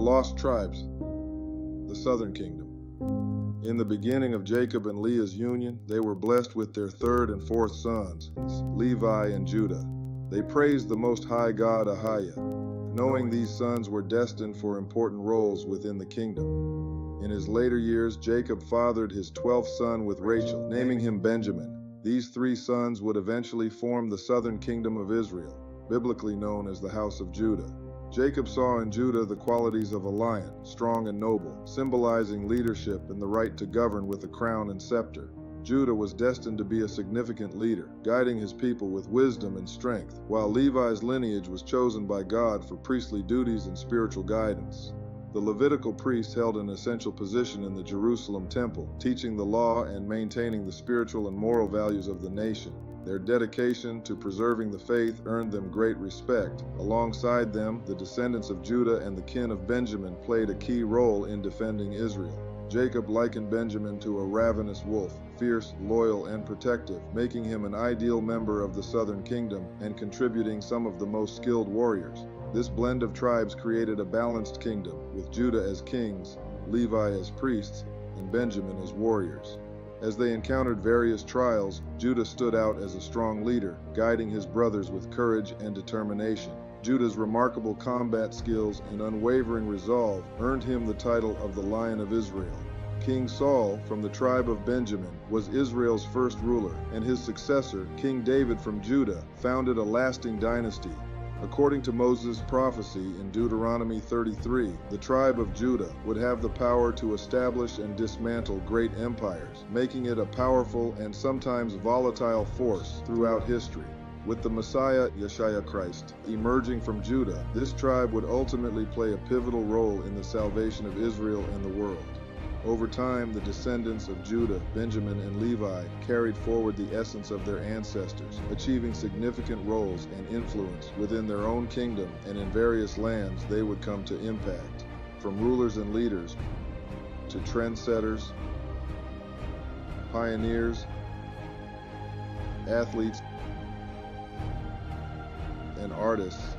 lost tribes, the southern kingdom. In the beginning of Jacob and Leah's union, they were blessed with their third and fourth sons, Levi and Judah. They praised the Most High God Ahiah, knowing these sons were destined for important roles within the kingdom. In his later years, Jacob fathered his 12th son with Rachel, naming him Benjamin. These 3 sons would eventually form the southern kingdom of Israel, biblically known as the house of Judah. Jacob saw in Judah the qualities of a lion, strong and noble, symbolizing leadership and the right to govern with a crown and scepter. Judah was destined to be a significant leader, guiding his people with wisdom and strength, while Levi's lineage was chosen by God for priestly duties and spiritual guidance. The Levitical priests held an essential position in the Jerusalem temple, teaching the law and maintaining the spiritual and moral values of the nation. Their dedication to preserving the faith earned them great respect. Alongside them, the descendants of Judah and the kin of Benjamin played a key role in defending Israel. Jacob likened Benjamin to a ravenous wolf, fierce, loyal, and protective, making him an ideal member of the southern kingdom and contributing some of the most skilled warriors. This blend of tribes created a balanced kingdom, with Judah as kings, Levi as priests, and Benjamin as warriors. As they encountered various trials, Judah stood out as a strong leader, guiding his brothers with courage and determination. Judah's remarkable combat skills and unwavering resolve earned him the title of the Lion of Israel. King Saul, from the tribe of Benjamin, was Israel's first ruler, and his successor, King David from Judah, founded a lasting dynasty. According to Moses' prophecy in Deuteronomy 33, the tribe of Judah would have the power to establish and dismantle great empires, making it a powerful and sometimes volatile force throughout history. With the Messiah, Yeshua Christ, emerging from Judah, this tribe would ultimately play a pivotal role in the salvation of Israel and the world. Over time, the descendants of Judah, Benjamin, and Levi carried forward the essence of their ancestors, achieving significant roles and influence within their own kingdom and in various lands they would come to impact. From rulers and leaders to trendsetters, pioneers, athletes, and artists,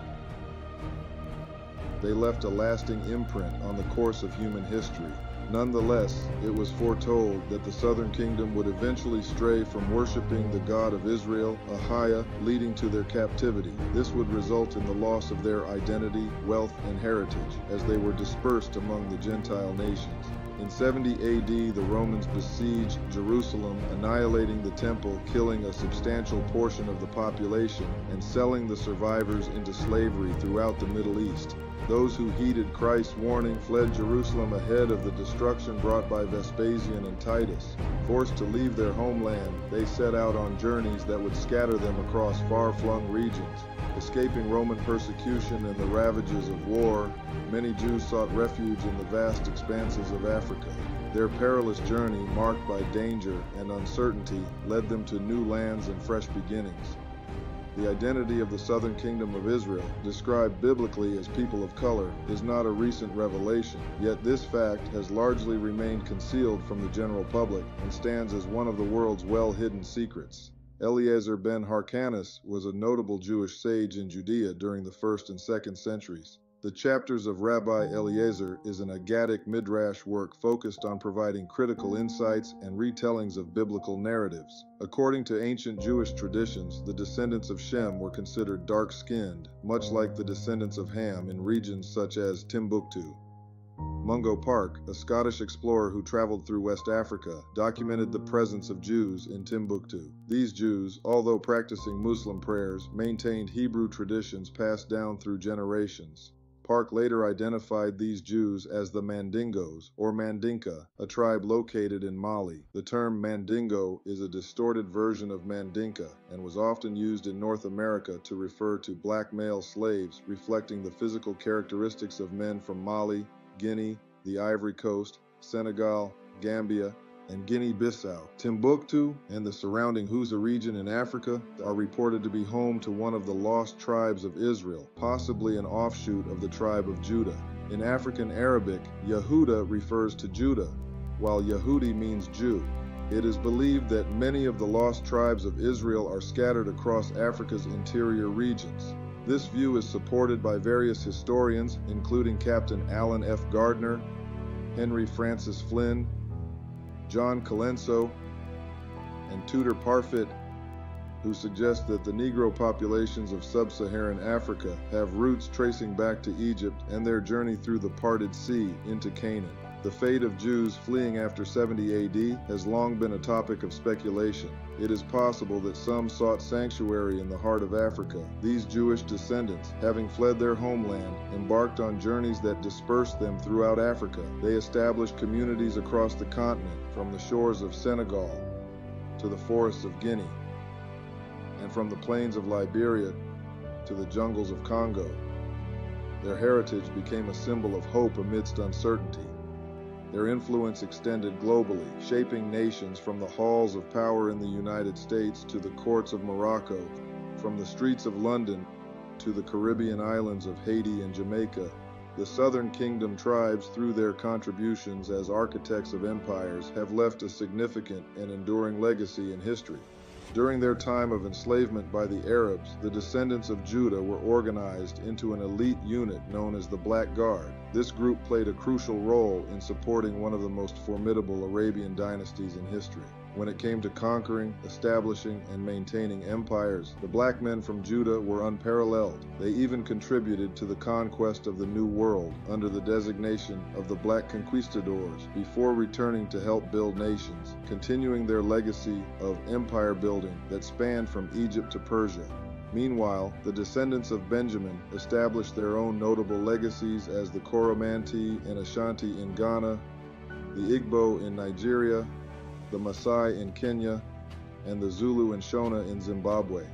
they left a lasting imprint on the course of human history. Nonetheless, it was foretold that the southern kingdom would eventually stray from worshiping the God of Israel, Ahiah, leading to their captivity. This would result in the loss of their identity, wealth, and heritage, as they were dispersed among the Gentile nations. In 70 AD, the Romans besieged Jerusalem, annihilating the temple, killing a substantial portion of the population, and selling the survivors into slavery throughout the Middle East. Those who heeded Christ's warning fled Jerusalem ahead of the destruction brought by Vespasian and Titus. Forced to leave their homeland, they set out on journeys that would scatter them across far-flung regions. Escaping Roman persecution and the ravages of war, many Jews sought refuge in the vast expanses of Africa. Their perilous journey, marked by danger and uncertainty, led them to new lands and fresh beginnings. The identity of the southern kingdom of Israel, described biblically as people of color, is not a recent revelation, yet this fact has largely remained concealed from the general public and stands as one of the world's well-hidden secrets. Eliezer ben Harkanis was a notable Jewish sage in Judea during the 1st and 2nd centuries. The Chapters of Rabbi Eliezer is an Aggadic midrash work focused on providing critical insights and retellings of biblical narratives. According to ancient Jewish traditions, the descendants of Shem were considered dark-skinned, much like the descendants of Ham in regions such as Timbuktu. Mungo Park, a Scottish explorer who traveled through West Africa, documented the presence of Jews in Timbuktu. These Jews, although practicing Muslim prayers, maintained Hebrew traditions passed down through generations. Park later identified these Jews as the Mandingos, or Mandinka, a tribe located in Mali. The term Mandingo is a distorted version of Mandinka and was often used in North America to refer to black male slaves, reflecting the physical characteristics of men from Mali, Guinea, the Ivory Coast, Senegal, Gambia, and Guinea-Bissau. Timbuktu and the surrounding Hausa region in Africa are reported to be home to one of the lost tribes of Israel, possibly an offshoot of the tribe of Judah. In African Arabic, Yehuda refers to Judah, while Yehudi means Jew. It is believed that many of the lost tribes of Israel are scattered across Africa's interior regions. This view is supported by various historians, including Captain Alan F. Gardner, Henry Francis Flynn, John Colenso, and Tudor Parfit, who suggest that the Negro populations of sub-Saharan Africa have roots tracing back to Egypt and their journey through the parted sea into Canaan. The fate of Jews fleeing after 70 AD has long been a topic of speculation. It is possible that some sought sanctuary in the heart of Africa. These Jewish descendants, having fled their homeland, embarked on journeys that dispersed them throughout Africa. They established communities across the continent, from the shores of Senegal to the forests of Guinea, and from the plains of Liberia to the jungles of Congo. Their heritage became a symbol of hope amidst uncertainty. Their influence extended globally, shaping nations from the halls of power in the United States to the courts of Morocco, from the streets of London to the Caribbean islands of Haiti and Jamaica. The Southern Kingdom tribes, through their contributions as architects of empires, have left a significant and enduring legacy in history. During their time of enslavement by the Arabs, the descendants of Judah were organized into an elite unit known as the Black Guard. This group played a crucial role in supporting one of the most formidable Arabian dynasties in history. When it came to conquering, establishing, and maintaining empires, the black men from Judah were unparalleled. They even contributed to the conquest of the New World under the designation of the Black Conquistadors before returning to help build nations, continuing their legacy of empire building that spanned from Egypt to Persia. Meanwhile, the descendants of Benjamin established their own notable legacies as the Coromantee and Ashanti in Ghana, the Igbo in Nigeria, the Maasai in Kenya, and the Zulu and Shona in Zimbabwe.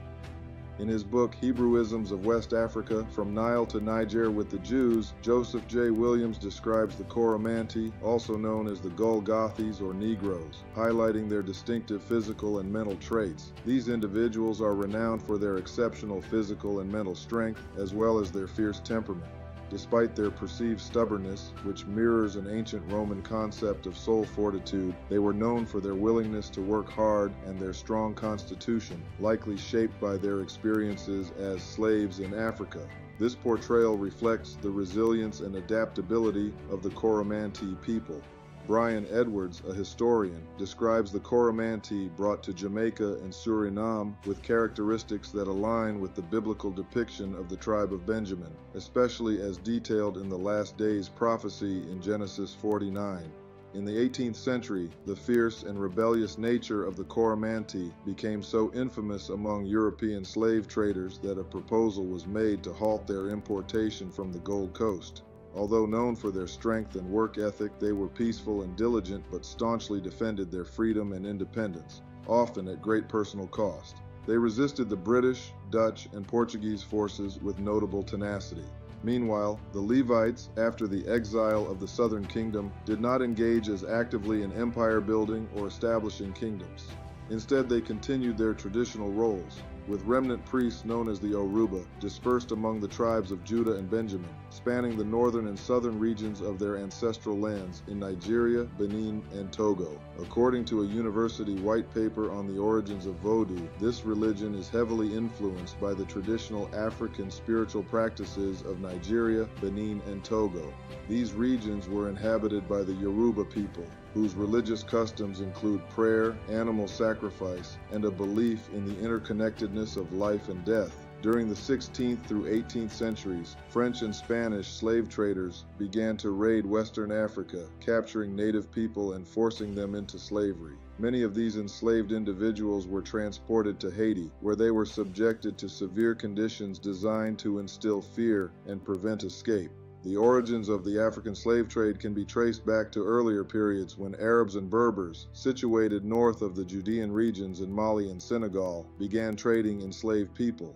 In his book, Hebrewisms of West Africa, From Nile to Niger with the Jews, Joseph J. Williams describes the Coromantee, also known as the Golgothes or Negroes, highlighting their distinctive physical and mental traits. These individuals are renowned for their exceptional physical and mental strength, as well as their fierce temperament. Despite their perceived stubbornness, which mirrors an ancient Roman concept of soul fortitude, they were known for their willingness to work hard and their strong constitution, likely shaped by their experiences as slaves in Africa. This portrayal reflects the resilience and adaptability of the Coromantee people. Brian Edwards, a historian, describes the Coromantee brought to Jamaica and Suriname with characteristics that align with the biblical depiction of the tribe of Benjamin, especially as detailed in the Last Days prophecy in Genesis 49. In the 18th century, the fierce and rebellious nature of the Coromantee became so infamous among European slave traders that a proposal was made to halt their importation from the Gold Coast. Although known for their strength and work ethic, they were peaceful and diligent but staunchly defended their freedom and independence, often at great personal cost. They resisted the British, Dutch, and Portuguese forces with notable tenacity. Meanwhile, the Levites, after the exile of the Southern Kingdom, did not engage as actively in empire building or establishing kingdoms. Instead, they continued their traditional roles, with remnant priests known as the Oruba dispersed among the tribes of Judah and Benjamin, spanning the northern and southern regions of their ancestral lands in Nigeria, Benin, and Togo. According to a university white paper on the origins of Vodou, this religion is heavily influenced by the traditional African spiritual practices of Nigeria, Benin, and Togo. These regions were inhabited by the Yoruba people, whose religious customs include prayer, animal sacrifice, and a belief in the interconnectedness of life and death. During the 16th through 18th centuries, French and Spanish slave traders began to raid Western Africa, capturing native people and forcing them into slavery. Many of these enslaved individuals were transported to Haiti, where they were subjected to severe conditions designed to instill fear and prevent escape. The origins of the African slave trade can be traced back to earlier periods when Arabs and Berbers, situated north of the Judean regions in Mali and Senegal, began trading enslaved people.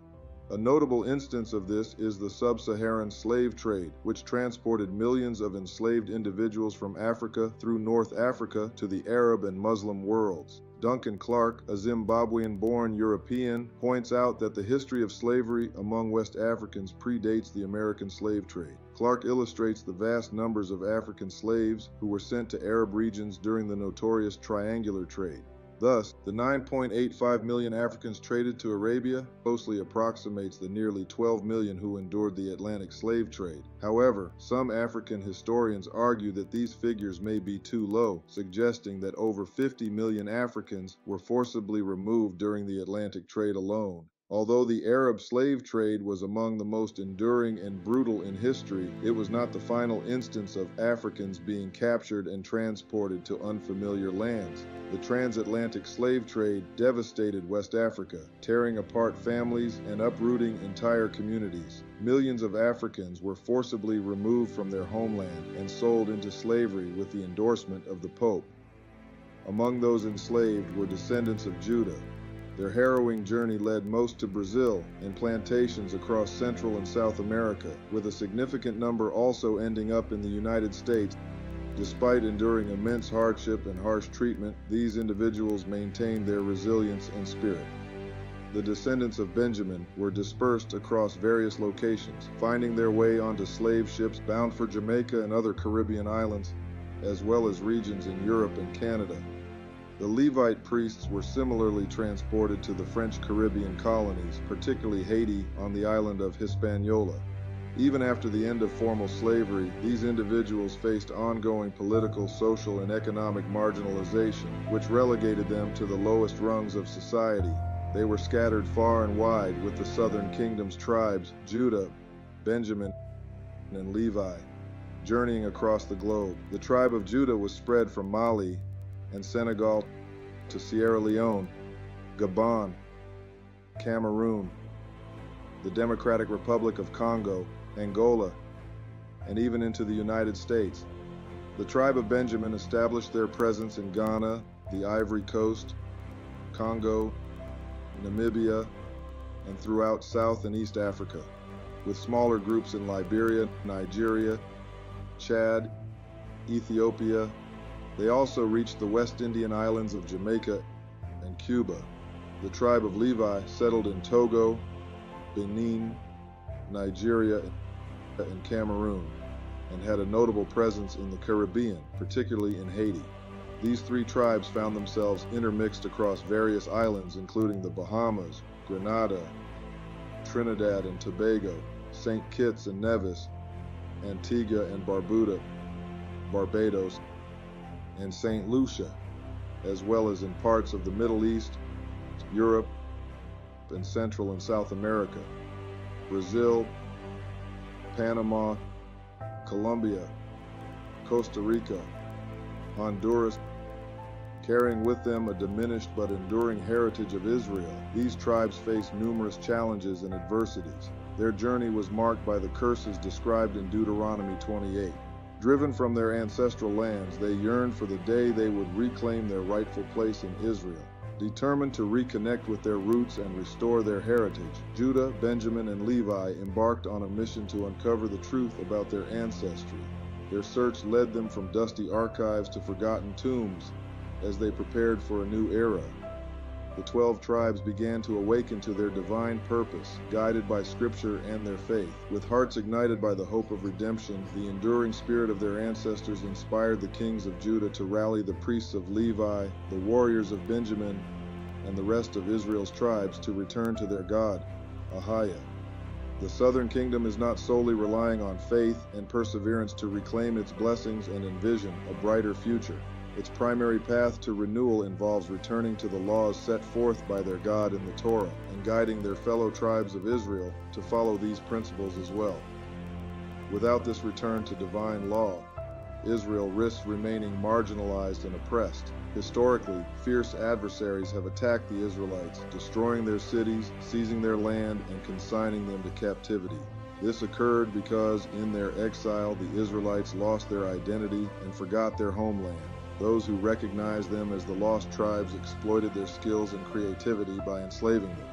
A notable instance of this is the sub-Saharan slave trade, which transported millions of enslaved individuals from Africa through North Africa to the Arab and Muslim worlds. Duncan Clark, a Zimbabwean-born European, points out that the history of slavery among West Africans predates the American slave trade. Clark illustrates the vast numbers of African slaves who were sent to Arab regions during the notorious triangular trade. Thus, the 9.85 million Africans traded to Arabia closely approximates the nearly 12 million who endured the Atlantic slave trade. However, some African historians argue that these figures may be too low, suggesting that over 50 million Africans were forcibly removed during the Atlantic trade alone. Although the Arab slave trade was among the most enduring and brutal in history, it was not the final instance of Africans being captured and transported to unfamiliar lands. The transatlantic slave trade devastated West Africa, tearing apart families and uprooting entire communities. Millions of Africans were forcibly removed from their homeland and sold into slavery with the endorsement of the Pope. Among those enslaved were descendants of Judah. Their harrowing journey led most to Brazil and plantations across Central and South America, with a significant number also ending up in the United States. Despite enduring immense hardship and harsh treatment, these individuals maintained their resilience and spirit. The descendants of Benjamin were dispersed across various locations, finding their way onto slave ships bound for Jamaica and other Caribbean islands, as well as regions in Europe and Canada. The Levite priests were similarly transported to the French Caribbean colonies, particularly Haiti on the island of Hispaniola. Even after the end of formal slavery, these individuals faced ongoing political, social, and economic marginalization, which relegated them to the lowest rungs of society. They were scattered far and wide, with the southern kingdom's tribes, Judah, Benjamin, and Levi, journeying across the globe. The tribe of Judah was spread from Mali and Senegal to Sierra Leone, Gabon, Cameroon, the Democratic Republic of Congo, Angola, and even into the United States. The tribe of Benjamin established their presence in Ghana, the Ivory Coast, Congo, Namibia, and throughout South and East Africa, with smaller groups in Liberia, Nigeria, Chad, Ethiopia. They also reached the West Indian islands of Jamaica and Cuba. The tribe of Levi settled in Togo, Benin, Nigeria, and Cameroon, and had a notable presence in the Caribbean, particularly in Haiti. These three tribes found themselves intermixed across various islands, including the Bahamas, Grenada, Trinidad and Tobago, St. Kitts and Nevis, Antigua and Barbuda, Barbados, and St. Lucia, as well as in parts of the Middle East, Europe, and Central and South America, Brazil, Panama, Colombia, Costa Rica, Honduras. Carrying with them a diminished but enduring heritage of Israel, these tribes faced numerous challenges and adversities. Their journey was marked by the curses described in Deuteronomy 28. Driven from their ancestral lands, they yearned for the day they would reclaim their rightful place in Israel. Determined to reconnect with their roots and restore their heritage, Judah, Benjamin, and Levi embarked on a mission to uncover the truth about their ancestry. Their search led them from dusty archives to forgotten tombs as they prepared for a new era. The 12 tribes began to awaken to their divine purpose, guided by Scripture and their faith. With hearts ignited by the hope of redemption, the enduring spirit of their ancestors inspired the kings of Judah to rally the priests of Levi, the warriors of Benjamin, and the rest of Israel's tribes to return to their God, Ahia. The southern kingdom is not solely relying on faith and perseverance to reclaim its blessings and envision a brighter future. Its primary path to renewal involves returning to the laws set forth by their God in the Torah and guiding their fellow tribes of Israel to follow these principles as well. Without this return to divine law, Israel risks remaining marginalized and oppressed. Historically, fierce adversaries have attacked the Israelites, destroying their cities, seizing their land, and consigning them to captivity. This occurred because, in their exile, the Israelites lost their identity and forgot their homeland. Those who recognized them as the lost tribes exploited their skills and creativity by enslaving them.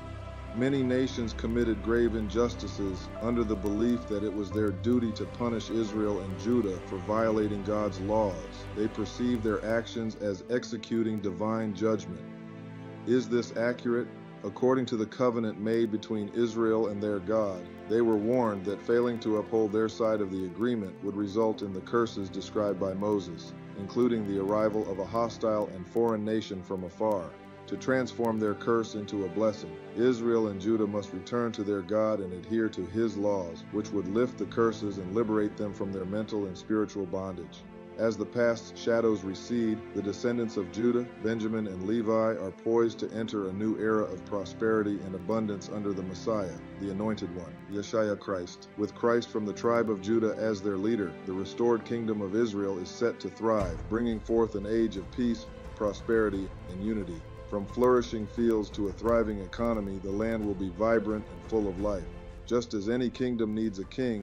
Many nations committed grave injustices under the belief that it was their duty to punish Israel and Judah for violating God's laws. They perceived their actions as executing divine judgment. Is this accurate? According to the covenant made between Israel and their God, they were warned that failing to uphold their side of the agreement would result in the curses described by Moses, including the arrival of a hostile and foreign nation from afar. To transform their curse into a blessing, Israel and Judah must return to their God and adhere to His laws, which would lift the curses and liberate them from their mental and spiritual bondage. As the past shadows recede, the descendants of Judah, Benjamin, and Levi are poised to enter a new era of prosperity and abundance under the Messiah, the Anointed One, Yeshua Christ. With Christ from the tribe of Judah as their leader, the restored kingdom of Israel is set to thrive, bringing forth an age of peace, prosperity, and unity. From flourishing fields to a thriving economy, the land will be vibrant and full of life. Just as any kingdom needs a king,